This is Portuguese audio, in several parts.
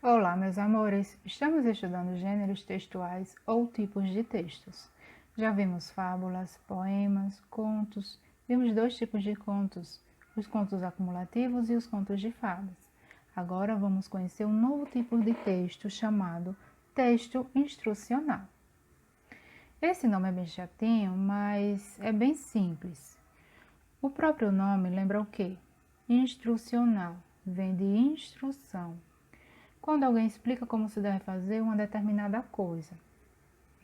Olá, meus amores! Estamos estudando gêneros textuais ou tipos de textos. Já vimos fábulas, poemas, contos. Vimos dois tipos de contos, os contos acumulativos e os contos de fadas. Agora vamos conhecer um novo tipo de texto chamado texto instrucional. Esse nome é bem chatinho, mas é bem simples. O próprio nome lembra o quê? Instrucional, vem de instrução. Quando alguém explica como se deve fazer uma determinada coisa.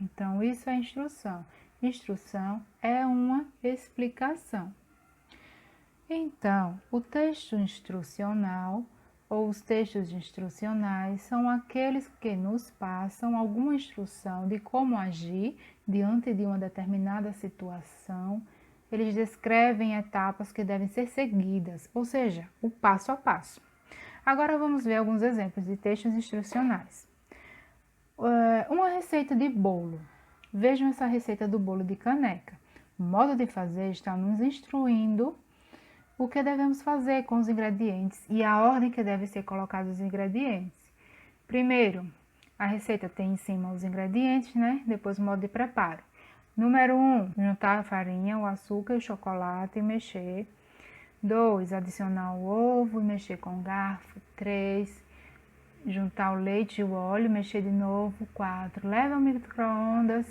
Então, isso é instrução. Instrução é uma explicação. Então, o texto instrucional ou os textos instrucionais são aqueles que nos passam alguma instrução de como agir diante de uma determinada situação. Eles descrevem etapas que devem ser seguidas, ou seja, o passo a passo. Agora vamos ver alguns exemplos de textos instrucionais. Uma receita de bolo. Vejam essa receita do bolo de caneca. O modo de fazer está nos instruindo o que devemos fazer com os ingredientes e a ordem que deve ser colocados os ingredientes. Primeiro, a receita tem em cima os ingredientes, né? Depois o modo de preparo. Número 1, juntar a farinha, o açúcar e o chocolate e mexer. 2, adicionar o ovo e mexer com o garfo. 3, juntar o leite e o óleo e mexer de novo. 4, leva ao micro-ondas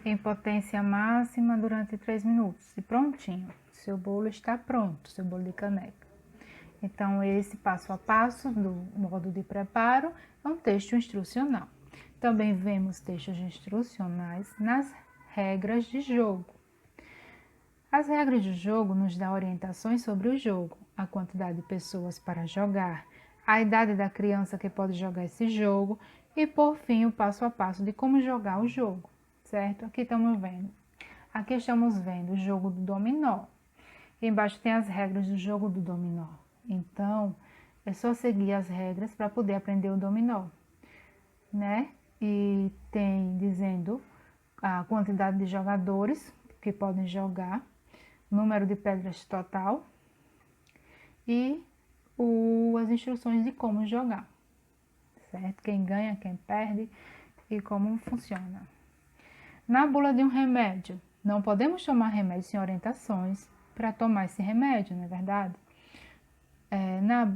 em potência máxima durante 3 minutos. E prontinho, seu bolo está pronto, seu bolo de caneca. Então, esse passo a passo do modo de preparo é um texto instrucional. Também vemos textos instrucionais nas regras de jogo. As regras de jogo nos dão orientações sobre o jogo, a quantidade de pessoas para jogar, a idade da criança que pode jogar esse jogo e, por fim, o passo a passo de como jogar o jogo, certo? Aqui estamos vendo o jogo do dominó. E embaixo tem as regras do jogo do dominó. Então, é só seguir as regras para poder aprender o dominó, né? E tem dizendo a quantidade de jogadores que podem jogar, número de pedras total e as instruções de como jogar, certo? Quem ganha, quem perde e como funciona. Na bula de um remédio, não podemos tomar remédio sem orientações para tomar esse remédio, não é verdade?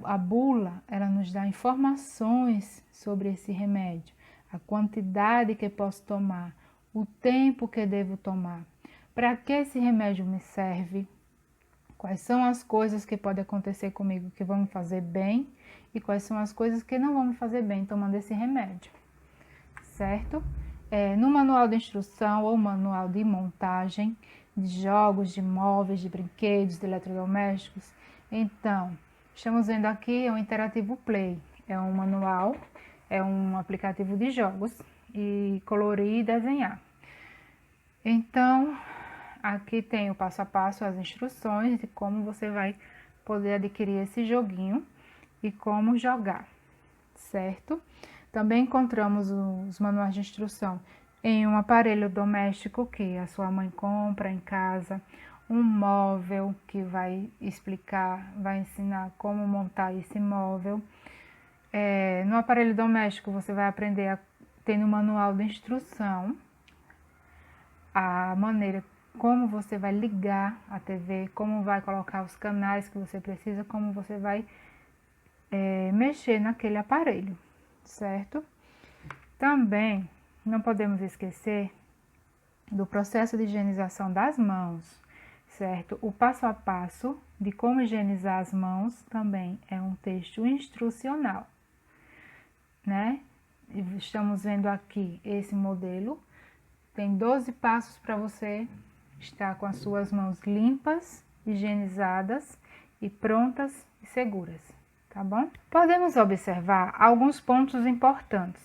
A bula, ela nos dá informações sobre esse remédio, a quantidade que posso tomar, o tempo que devo tomar, para que esse remédio me serve, quais são as coisas que podem acontecer comigo que vão me fazer bem e quais são as coisas que não vão me fazer bem tomando esse remédio, certo? No manual de instrução ou manual de montagem de jogos, de móveis, de brinquedos, de eletrodomésticos, então, estamos vendo aqui o Interativo Play, é um manual, é um aplicativo de jogos e colorir e desenhar. Então, aqui tem o passo a passo, as instruções de como você vai poder adquirir esse joguinho e como jogar, certo? Também encontramos os manuais de instrução em um aparelho doméstico que a sua mãe compra em casa, um móvel que vai explicar, vai ensinar como montar esse móvel. No aparelho doméstico você vai aprender, tem no manual de instrução, a maneira como você vai ligar a TV, como vai colocar os canais que você precisa, como você vai mexer naquele aparelho, certo? Também não podemos esquecer do processo de higienização das mãos, certo? O passo a passo de como higienizar as mãos também é um texto instrucional, né? Estamos vendo aqui esse modelo, tem 12 passos para você estar com as suas mãos limpas, higienizadas e prontas e seguras, tá bom? Podemos observar alguns pontos importantes.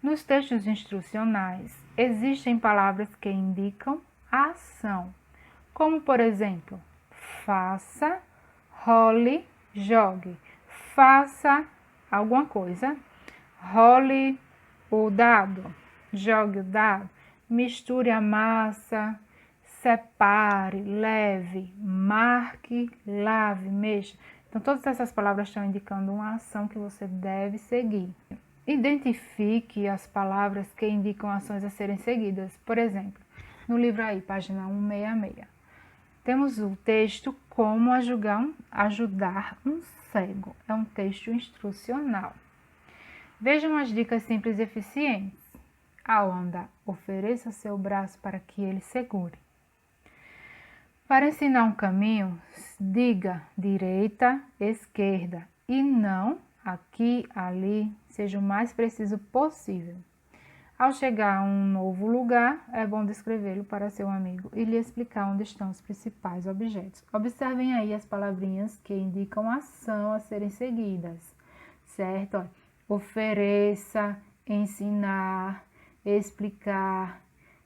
Nos textos instrucionais, existem palavras que indicam a ação, como por exemplo, faça, role, jogue. Faça alguma coisa, role o dado, jogue o dado, misture a massa, separe, leve, marque, lave, mexa. Então, todas essas palavras estão indicando uma ação que você deve seguir. Identifique as palavras que indicam ações a serem seguidas. Por exemplo, no livro aí, página 166, temos o texto Como ajudar um cego. É um texto instrucional. Vejam as dicas simples e eficientes. Ao andar, ofereça seu braço para que ele segure. Para ensinar um caminho, diga direita, esquerda e não aqui, ali, seja o mais preciso possível. Ao chegar a um novo lugar, é bom descrevê-lo para seu amigo e lhe explicar onde estão os principais objetos. Observem aí as palavrinhas que indicam a ação a serem seguidas, certo? Ofereça, ensinar, explicar,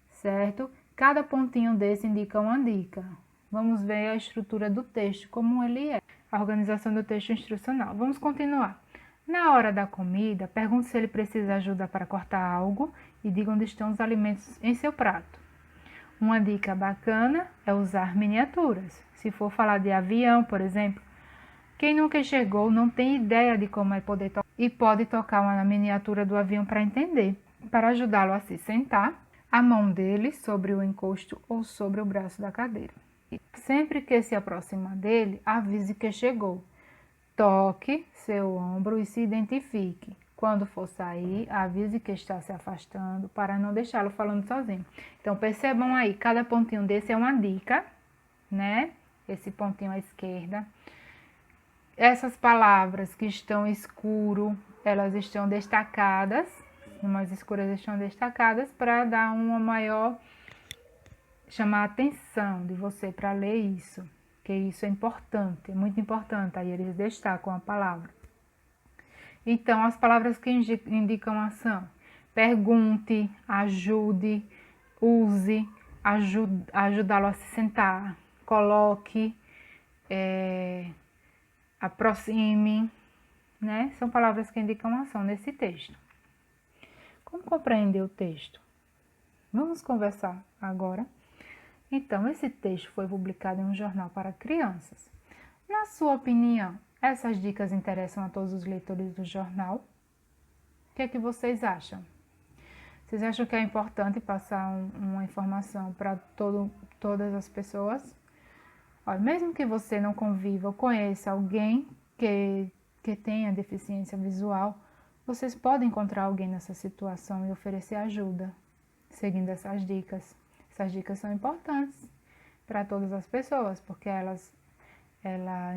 certo? Cada pontinho desse indica uma dica. Vamos ver a estrutura do texto, como ele é. A organização do texto instrucional. Vamos continuar. Na hora da comida, pergunte se ele precisa de ajuda para cortar algo e diga onde estão os alimentos em seu prato. Uma dica bacana é usar miniaturas. Se for falar de avião, por exemplo, quem nunca enxergou não tem ideia de como é poder tocar e pode tocar uma miniatura do avião para entender. Para ajudá-lo a se sentar, a mão dele sobre o encosto ou sobre o braço da cadeira. Sempre que se aproximar dele, avise que chegou. Toque seu ombro e se identifique. Quando for sair, avise que está se afastando para não deixá-lo falando sozinho. Então, percebam aí, cada pontinho desse é uma dica, né? Esse pontinho à esquerda. Essas palavras que estão escuro, elas estão destacadas, umas escuras estão destacadas para dar uma maior, chamar a atenção de você para ler isso, que isso é importante, é muito importante, aí eles destacam a palavra. Então, as palavras que indicam ação: pergunte, ajude, use, ajudá-lo a se sentar, coloque, aproxime, né? São palavras que indicam ação nesse texto. Como compreender o texto? Vamos conversar agora. Então, esse texto foi publicado em um jornal para crianças. Na sua opinião, essas dicas interessam a todos os leitores do jornal? O que é que vocês acham? Vocês acham que é importante passar uma informação para todas as pessoas? Olha, mesmo que você não conviva ou conheça alguém que tenha deficiência visual, vocês podem encontrar alguém nessa situação e oferecer ajuda, seguindo essas dicas. Essas dicas são importantes para todas as pessoas, porque ela,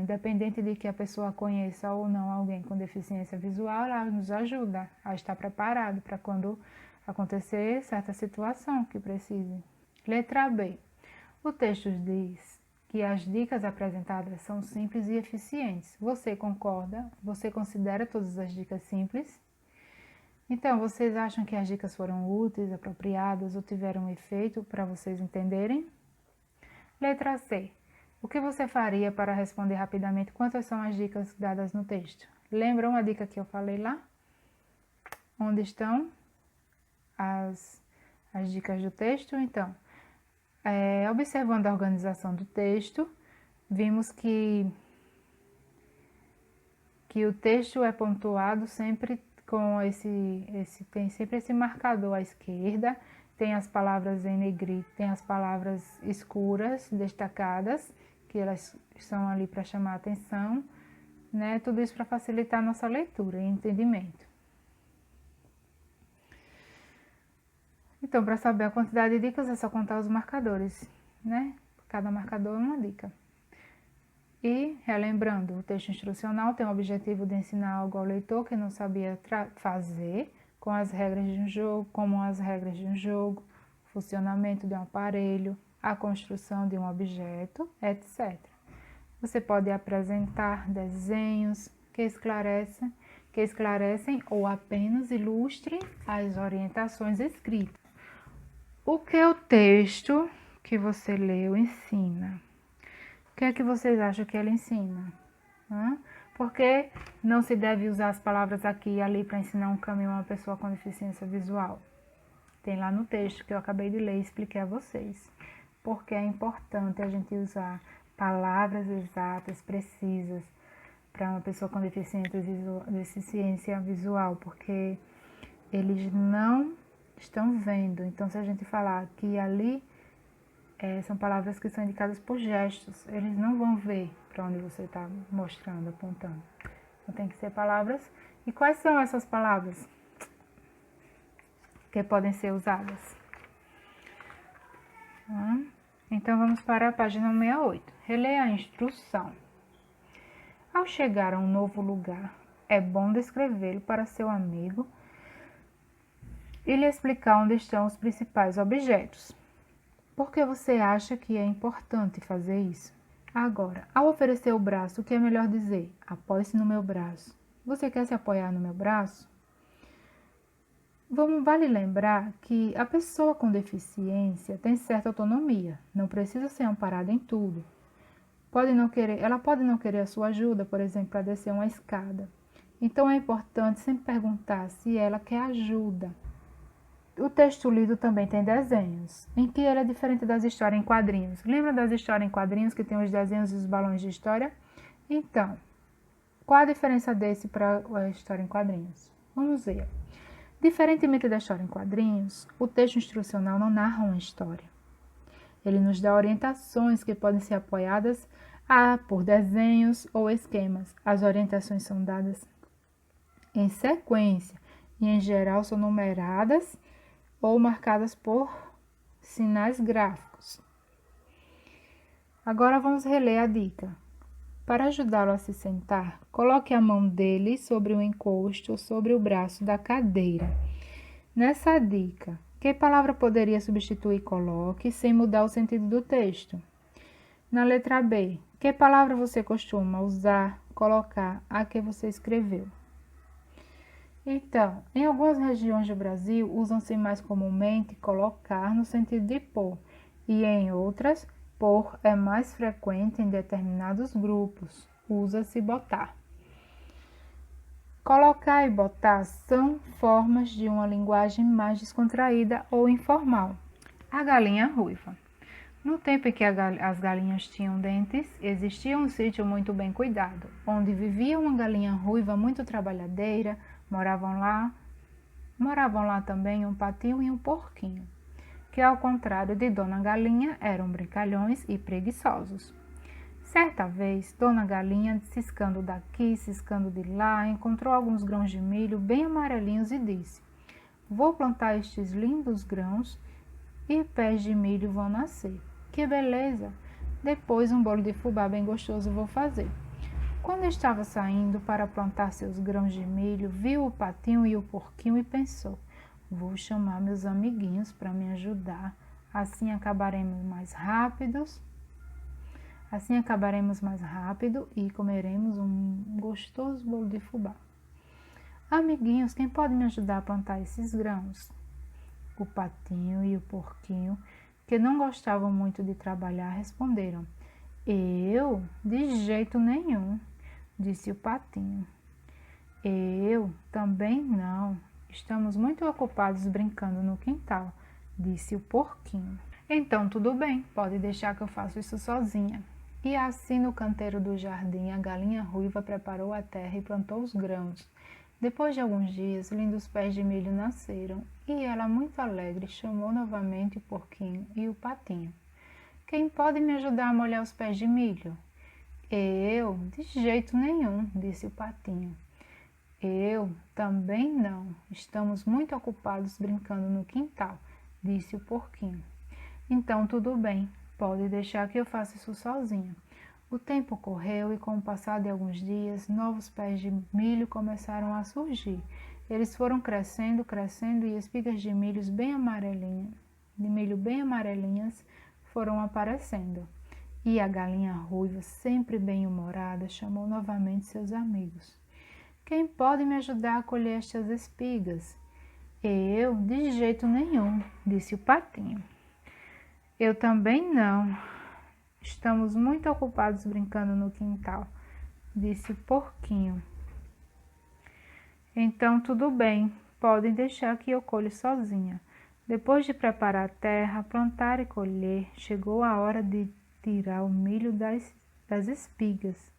independente de que a pessoa conheça ou não alguém com deficiência visual, ela nos ajuda a estar preparado para quando acontecer certa situação que precise. Letra B. O texto diz que as dicas apresentadas são simples e eficientes. Você concorda? Você considera todas as dicas simples? Então, vocês acham que as dicas foram úteis, apropriadas ou tiveram efeito para vocês entenderem? Letra C. O que você faria para responder rapidamente quantas são as dicas dadas no texto? Lembram a dica que eu falei lá? Onde estão as dicas do texto? Então, observando a organização do texto, vimos que o texto é pontuado sempre com tem sempre esse marcador à esquerda, tem as palavras em negrito, tem as palavras escuras destacadas, que elas estão ali para chamar a atenção, né? Tudo isso para facilitar a nossa leitura e entendimento. Então, para saber a quantidade de dicas, é só contar os marcadores, né? Cada marcador é uma dica. E, relembrando, o texto instrucional tem o objetivo de ensinar algo ao leitor que não sabia fazer, com as regras de um jogo, como as regras de um jogo, o funcionamento de um aparelho, a construção de um objeto, etc. Você pode apresentar desenhos que esclarecem ou apenas ilustrem as orientações escritas. O que o texto que você leu ensina? O que é que vocês acham que ele ensina? Por que não se deve usar as palavras aqui e ali para ensinar um caminho a uma pessoa com deficiência visual? Tem lá no texto que eu acabei de ler e expliquei a vocês. Porque é importante a gente usar palavras exatas, precisas, para uma pessoa com deficiência visual, porque eles não estão vendo. Então, se a gente falar que ali são palavras que são indicadas por gestos, eles não vão ver para onde você está mostrando, apontando. Então, tem que ser palavras. E quais são essas palavras que podem ser usadas? Então, vamos para a página 68. Releia a instrução. Ao chegar a um novo lugar, é bom descrevê-lo para seu amigo e lhe explicar onde estão os principais objetos. Por que você acha que é importante fazer isso? Agora, ao oferecer o braço, o que é melhor dizer? Apoie-se no meu braço. Você quer se apoiar no meu braço? Vale lembrar que a pessoa com deficiência tem certa autonomia, não precisa ser amparada em tudo. Ela pode não querer a sua ajuda, por exemplo, para descer uma escada. Então é importante sempre perguntar se ela quer ajuda. O texto lido também tem desenhos, em que ele é diferente das histórias em quadrinhos. Lembra das histórias em quadrinhos que tem os desenhos e os balões de história? Então, qual a diferença desse para a história em quadrinhos? Vamos ver. Diferentemente da história em quadrinhos, o texto instrucional não narra uma história. Ele nos dá orientações que podem ser apoiadas por desenhos ou esquemas. As orientações são dadas em sequência e, em geral, são numeradas ou marcadas por sinais gráficos. Agora vamos reler a dica. Para ajudá-lo a se sentar, coloque a mão dele sobre o encosto ou sobre o braço da cadeira. Nessa dica, que palavra poderia substituir coloque sem mudar o sentido do texto? Na letra B, que palavra você costuma usar, colocar a que você escreveu? Então, em algumas regiões do Brasil, usam-se mais comumente colocar no sentido de pôr, e em outras, pôr é mais frequente em determinados grupos, usa-se botar. Colocar e botar são formas de uma linguagem mais descontraída ou informal. A galinha ruiva. No tempo em que as galinhas tinham dentes, existia um sítio muito bem cuidado, onde vivia uma galinha ruiva muito trabalhadeira. Moravam lá também um patinho e um porquinho, que ao contrário de Dona Galinha, eram brincalhões e preguiçosos. Certa vez, Dona Galinha, ciscando daqui, ciscando de lá, encontrou alguns grãos de milho bem amarelinhos e disse: "Vou plantar estes lindos grãos e pés de milho vão nascer. Que beleza! Depois um bolo de fubá bem gostoso vou fazer." Quando estava saindo para plantar seus grãos de milho, viu o patinho e o porquinho e pensou: "Vou chamar meus amiguinhos para me ajudar. Assim acabaremos mais rápido e comeremos um gostoso bolo de fubá." "Amiguinhos, quem pode me ajudar a plantar esses grãos?" O patinho e o porquinho, que não gostavam muito de trabalhar, responderam: "Eu? De jeito nenhum", disse o patinho. "Eu também não. Estamos muito ocupados brincando no quintal", disse o porquinho. "Então tudo bem, pode deixar que eu faço isso sozinha." E assim no canteiro do jardim, a galinha ruiva preparou a terra e plantou os grãos. Depois de alguns dias, lindos pés de milho nasceram, e ela, muito alegre, chamou novamente o porquinho e o patinho. "Quem pode me ajudar a molhar os pés de milho?" "Eu? De jeito nenhum", disse o patinho. "Eu também não. Estamos muito ocupados brincando no quintal", disse o porquinho. "Então tudo bem, pode deixar que eu faça isso sozinha." O tempo correu e, com o passar de alguns dias, novos pés de milho começaram a surgir. Eles foram crescendo e espigas de milho bem amarelinhas foram aparecendo. E a galinha ruiva, sempre bem-humorada, chamou novamente seus amigos. "Quem pode me ajudar a colher estas espigas?" "Eu? De jeito nenhum", disse o patinho. "Eu também não. Estamos muito ocupados brincando no quintal", disse o porquinho. "Então tudo bem, podem deixar que eu colhe sozinha." Depois de preparar a terra, plantar e colher, chegou a hora de tirar o milho das espigas.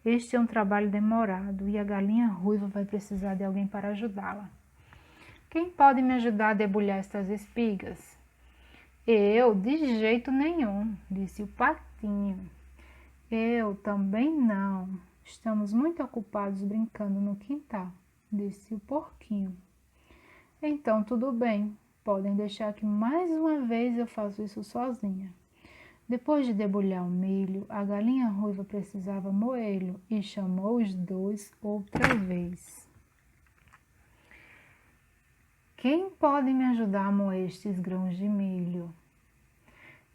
Este é um trabalho demorado e a galinha ruiva vai precisar de alguém para ajudá-la. Quem pode me ajudar a debulhar estas espigas? Eu, de jeito nenhum, disse o patinho. Eu também não. Estamos muito ocupados brincando no quintal, disse o porquinho. Então tudo bem, podem deixar que mais uma vez eu faço isso sozinha. Depois de debulhar o milho, a galinha ruiva precisava moê-lo e chamou os dois outra vez. Quem pode me ajudar a moer estes grãos de milho?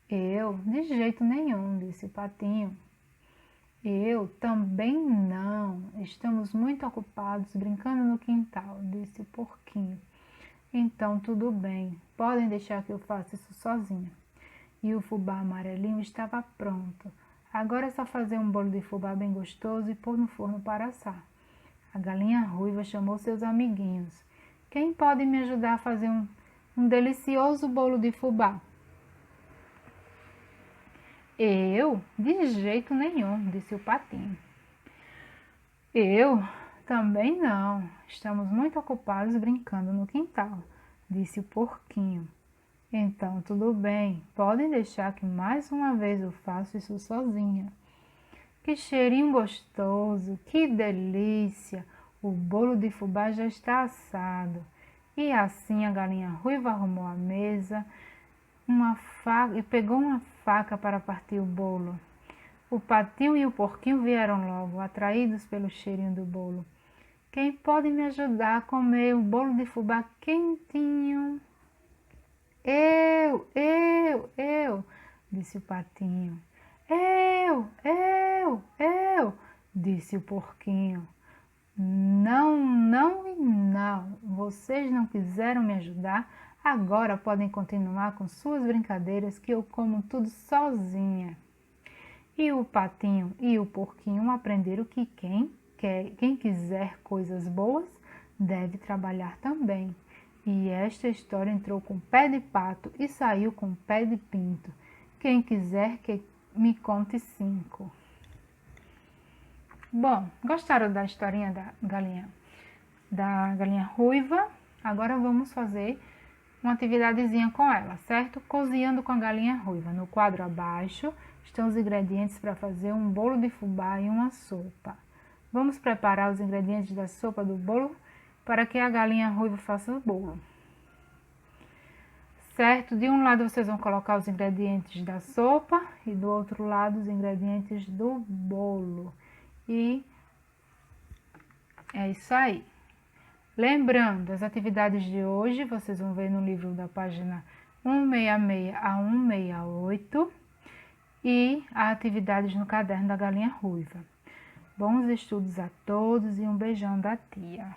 Eu, de jeito nenhum, disse o patinho. Eu também não. Estamos muito ocupados brincando no quintal, disse o porquinho. Então tudo bem, podem deixar que eu faça isso sozinha. E o fubá amarelinho estava pronto. Agora é só fazer um bolo de fubá bem gostoso e pôr no forno para assar. A galinha ruiva chamou seus amiguinhos. Quem pode me ajudar a fazer um delicioso bolo de fubá? Eu? De jeito nenhum, disse o patinho. Eu? Também não. Estamos muito ocupados brincando no quintal, disse o porquinho. Então, tudo bem, podem deixar que mais uma vez eu faço isso sozinha. Que cheirinho gostoso, que delícia! O bolo de fubá já está assado. E assim a galinha ruiva arrumou a mesa e pegou uma faca para partir o bolo. O patinho e o porquinho vieram logo, atraídos pelo cheirinho do bolo. Quem pode me ajudar a comer o bolo de fubá quentinho? Eu, disse o patinho. Eu, disse o porquinho. Não, não e não. Vocês não quiseram me ajudar? Agora podem continuar com suas brincadeiras que eu como tudo sozinha. E o patinho e o porquinho aprenderam que quem quiser coisas boas deve trabalhar também. E esta história entrou com pé de pato e saiu com pé de pinto. Quem quiser que me conte 5. Bom, gostaram da historinha da galinha ruiva? Agora vamos fazer uma atividadezinha com ela, certo? Cozinhando com a galinha ruiva. No quadro abaixo estão os ingredientes para fazer um bolo de fubá e uma sopa. Vamos preparar os ingredientes da sopa do bolo para que a galinha ruiva faça o bolo. Certo? De um lado vocês vão colocar os ingredientes da sopa e do outro lado os ingredientes do bolo. E é isso aí. Lembrando, as atividades de hoje vocês vão ver no livro da página 166 a 168 e as atividades no caderno da galinha ruiva. Bons estudos a todos e um beijão da tia.